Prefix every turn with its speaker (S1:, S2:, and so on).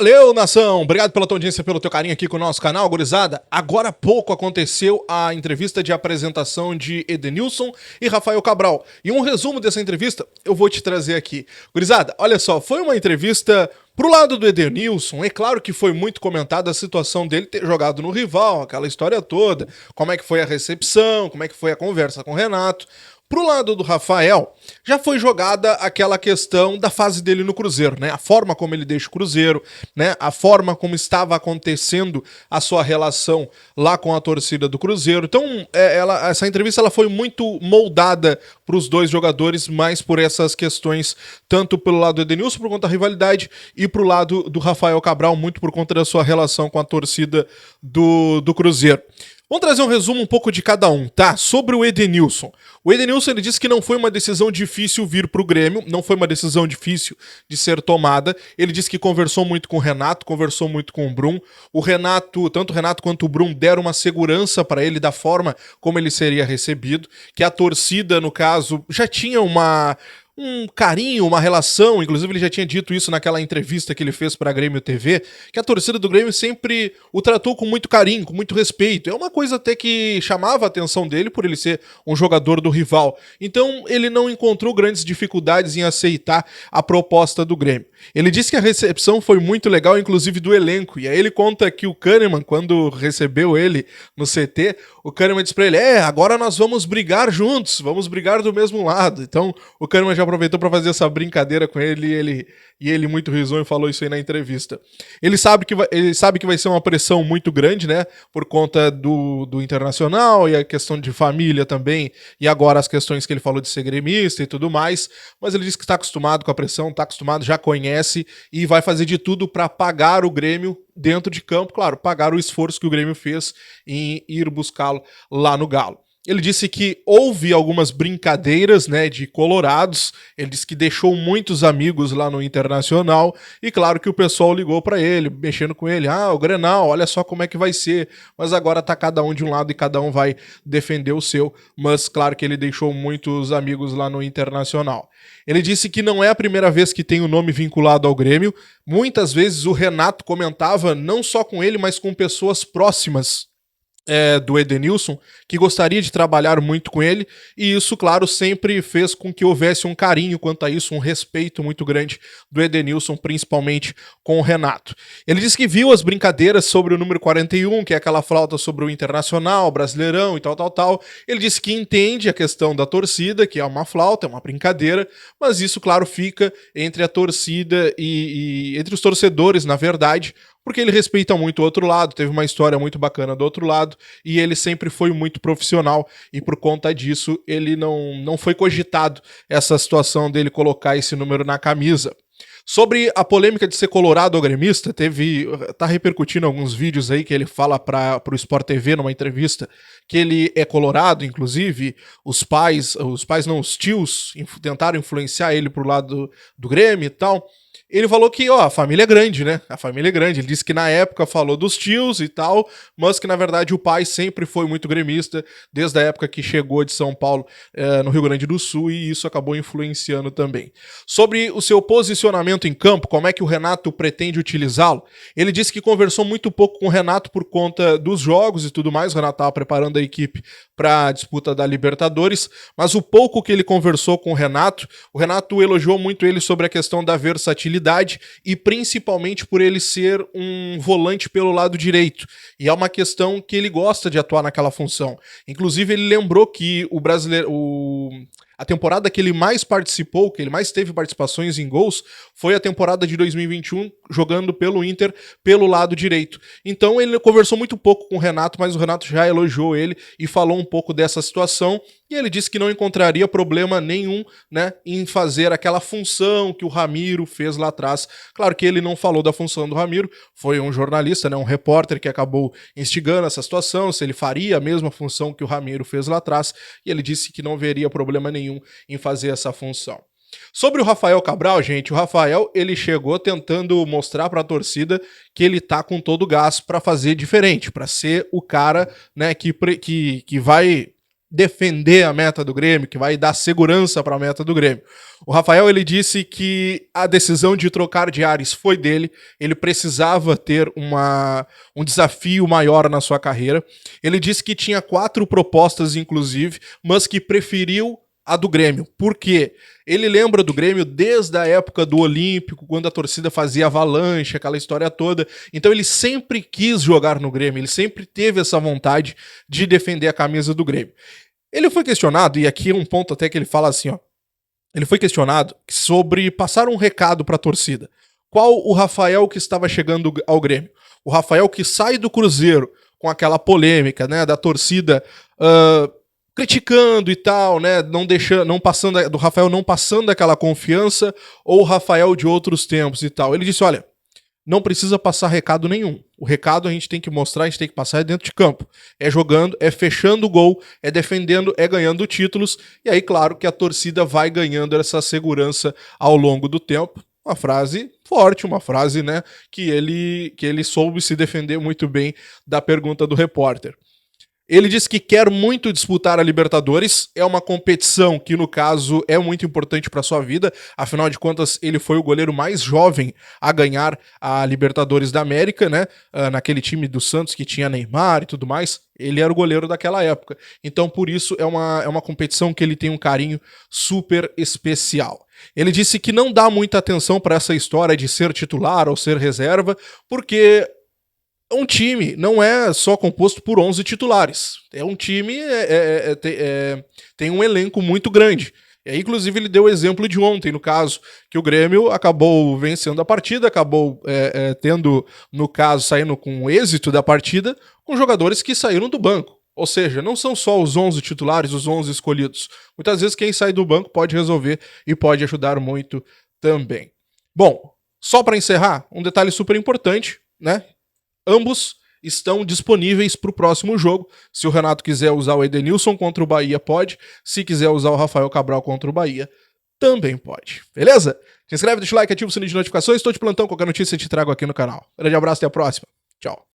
S1: Valeu, nação! Obrigado pela tua audiência, pelo teu carinho aqui com o nosso canal, gurizada. Agora há pouco aconteceu a entrevista de apresentação de Edenilson e Rafael Cabral. E um resumo dessa entrevista eu vou te trazer aqui. Gurizada, olha só, foi uma entrevista pro lado do Edenilson. É claro que foi muito comentada a situação dele ter jogado no rival, aquela história toda, como é que foi a recepção, como é que foi a conversa com o Renato. Pro lado do Rafael, já foi jogada aquela questão da fase dele no Cruzeiro, né? A forma como ele deixa o Cruzeiro, né? A forma como estava acontecendo a sua relação lá com a torcida do Cruzeiro. Então, essa entrevista ela foi muito moldada para os dois jogadores, mais por essas questões, tanto pelo lado do Edenilson, por conta da rivalidade, e pro lado do Rafael Cabral, muito por conta da sua relação com a torcida do Cruzeiro. Vamos trazer um resumo um pouco de cada um, tá? Sobre o Edenilson. O Edenilson, ele disse que não foi uma decisão difícil vir pro Grêmio, não foi uma decisão difícil de ser tomada. Ele disse que conversou muito com o Renato, conversou muito com o Brum. O Renato, tanto o Renato quanto o Brum deram uma segurança para ele da forma como ele seria recebido, que a torcida, no caso, já tinha um carinho, uma relação, inclusive ele já tinha dito isso naquela entrevista que ele fez para a Grêmio TV, que a torcida do Grêmio sempre o tratou com muito carinho, com muito respeito. É uma coisa até que chamava a atenção dele por ele ser um jogador do rival. Então ele não encontrou grandes dificuldades em aceitar a proposta do Grêmio. Ele disse que a recepção foi muito legal, inclusive do elenco, e aí ele conta que o Kahneman, quando recebeu ele no CT, o Kahneman disse pra ele, agora nós vamos brigar juntos, vamos brigar do mesmo lado. Então o Kahneman já aproveitou para fazer essa brincadeira com ele e ele muito risonho falou isso aí na entrevista. Ele sabe que vai ser uma pressão muito grande, né, por conta do Internacional e a questão de família também, e agora as questões que ele falou de ser gremista e tudo mais, mas ele disse que está acostumado com a pressão, está acostumado, já conhece e vai fazer de tudo para pagar o Grêmio dentro de campo, claro, pagar o esforço que o Grêmio fez em ir buscá-lo lá no Galo. Ele disse que houve algumas brincadeiras, né, de colorados. Ele disse que deixou muitos amigos lá no Internacional e claro que o pessoal ligou para ele, mexendo com ele. O Grenal, olha só como é que vai ser. Mas agora tá cada um de um lado e cada um vai defender o seu. Mas claro que ele deixou muitos amigos lá no Internacional. Ele disse que não é a primeira vez que tem o nome vinculado ao Grêmio. Muitas vezes o Renato comentava não só com ele, mas com pessoas próximas do Edenilson, que gostaria de trabalhar muito com ele, e isso, claro, sempre fez com que houvesse um carinho quanto a isso, um respeito muito grande do Edenilson, principalmente com o Renato. Ele disse que viu as brincadeiras sobre o número 41, que é aquela flauta sobre o Internacional, o Brasileirão e tal. Ele disse que entende a questão da torcida, que é uma flauta, é uma brincadeira, mas isso, claro, fica entre a torcida e entre os torcedores, na verdade, porque ele respeita muito o outro lado, teve uma história muito bacana do outro lado, e ele sempre foi muito profissional, e por conta disso ele não foi cogitado essa situação dele colocar esse número na camisa. Sobre a polêmica de ser colorado ou gremista, tá repercutindo alguns vídeos aí que ele fala pro Sport TV numa entrevista que ele é colorado, inclusive os tios tentaram influenciar ele pro lado do Grêmio e tal. Ele falou que, a família é grande, né? A família é grande. Ele disse que na época falou dos tios e tal, mas que na verdade o pai sempre foi muito gremista, desde a época que chegou de São Paulo, no Rio Grande do Sul, e isso acabou influenciando também. Sobre o seu posicionamento em campo, como é que o Renato pretende utilizá-lo, ele disse que conversou muito pouco com o Renato por conta dos jogos e tudo mais. O Renato estava preparando a equipe para a disputa da Libertadores, mas o pouco que ele conversou com o Renato elogiou muito ele sobre a questão da versatilidade e principalmente por ele ser um volante pelo lado direito. E é uma questão que ele gosta de atuar naquela função. Inclusive, ele lembrou que a temporada que ele mais participou, que ele mais teve participações em gols, foi a temporada de 2021, jogando pelo Inter, pelo lado direito. Então ele conversou muito pouco com o Renato, mas o Renato já elogiou ele e falou um pouco dessa situação, e ele disse que não encontraria problema nenhum, né, em fazer aquela função que o Ramiro fez lá atrás. Claro que ele não falou da função do Ramiro, foi um jornalista, né, um repórter que acabou instigando essa situação, se ele faria a mesma função que o Ramiro fez lá atrás, e ele disse que não veria problema nenhum em fazer essa função. Sobre o Rafael Cabral, gente, o Rafael ele chegou tentando mostrar para a torcida que ele tá com todo o gás para fazer diferente, para ser o cara, né, que vai defender a meta do Grêmio, que vai dar segurança para a meta do Grêmio. O Rafael, ele disse que a decisão de trocar de ares foi dele, ele precisava ter um desafio maior na sua carreira. Ele disse que tinha 4 propostas, inclusive, mas que preferiu a do Grêmio. Por quê? Ele lembra do Grêmio desde a época do Olímpico, quando a torcida fazia avalanche, aquela história toda. Então ele sempre quis jogar no Grêmio, ele sempre teve essa vontade de defender a camisa do Grêmio. Ele foi questionado, e aqui é um ponto até que ele fala assim, ó. Ele foi questionado sobre passar um recado para a torcida. Qual o Rafael que estava chegando ao Grêmio? O Rafael que sai do Cruzeiro com aquela polêmica, né, da torcida criticando e tal, né, do Rafael não passando aquela confiança, ou o Rafael de outros tempos e tal. Ele disse, olha, não precisa passar recado nenhum. O recado a gente tem que mostrar, a gente tem que passar dentro de campo. É jogando, é fechando o gol, é defendendo, é ganhando títulos. E aí, claro que a torcida vai ganhando essa segurança ao longo do tempo. Uma frase forte, uma frase, né, que ele soube se defender muito bem da pergunta do repórter. Ele disse que quer muito disputar a Libertadores, é uma competição que, no caso, é muito importante para sua vida, afinal de contas, ele foi o goleiro mais jovem a ganhar a Libertadores da América, né? Naquele time do Santos que tinha Neymar e tudo mais, ele era o goleiro daquela época. Então, por isso, é uma competição que ele tem um carinho super especial. Ele disse que não dá muita atenção para essa história de ser titular ou ser reserva, porque um time não é só composto por 11 titulares. É um time, tem um elenco muito grande. E aí, inclusive, ele deu o exemplo de ontem, no caso, que o Grêmio acabou vencendo a partida, acabou tendo, no caso, saindo com êxito da partida, com jogadores que saíram do banco. Ou seja, não são só os 11 titulares, os 11 escolhidos. Muitas vezes quem sai do banco pode resolver e pode ajudar muito também. Bom, só para encerrar, um detalhe super importante, né? Ambos estão disponíveis para o próximo jogo. Se o Renato quiser usar o Edenilson contra o Bahia, pode. Se quiser usar o Rafael Cabral contra o Bahia, também pode. Beleza? Se inscreve, deixa o like, ativa o sininho de notificações. Estou de plantão, qualquer notícia eu te trago aqui no canal. Grande abraço, até a próxima. Tchau.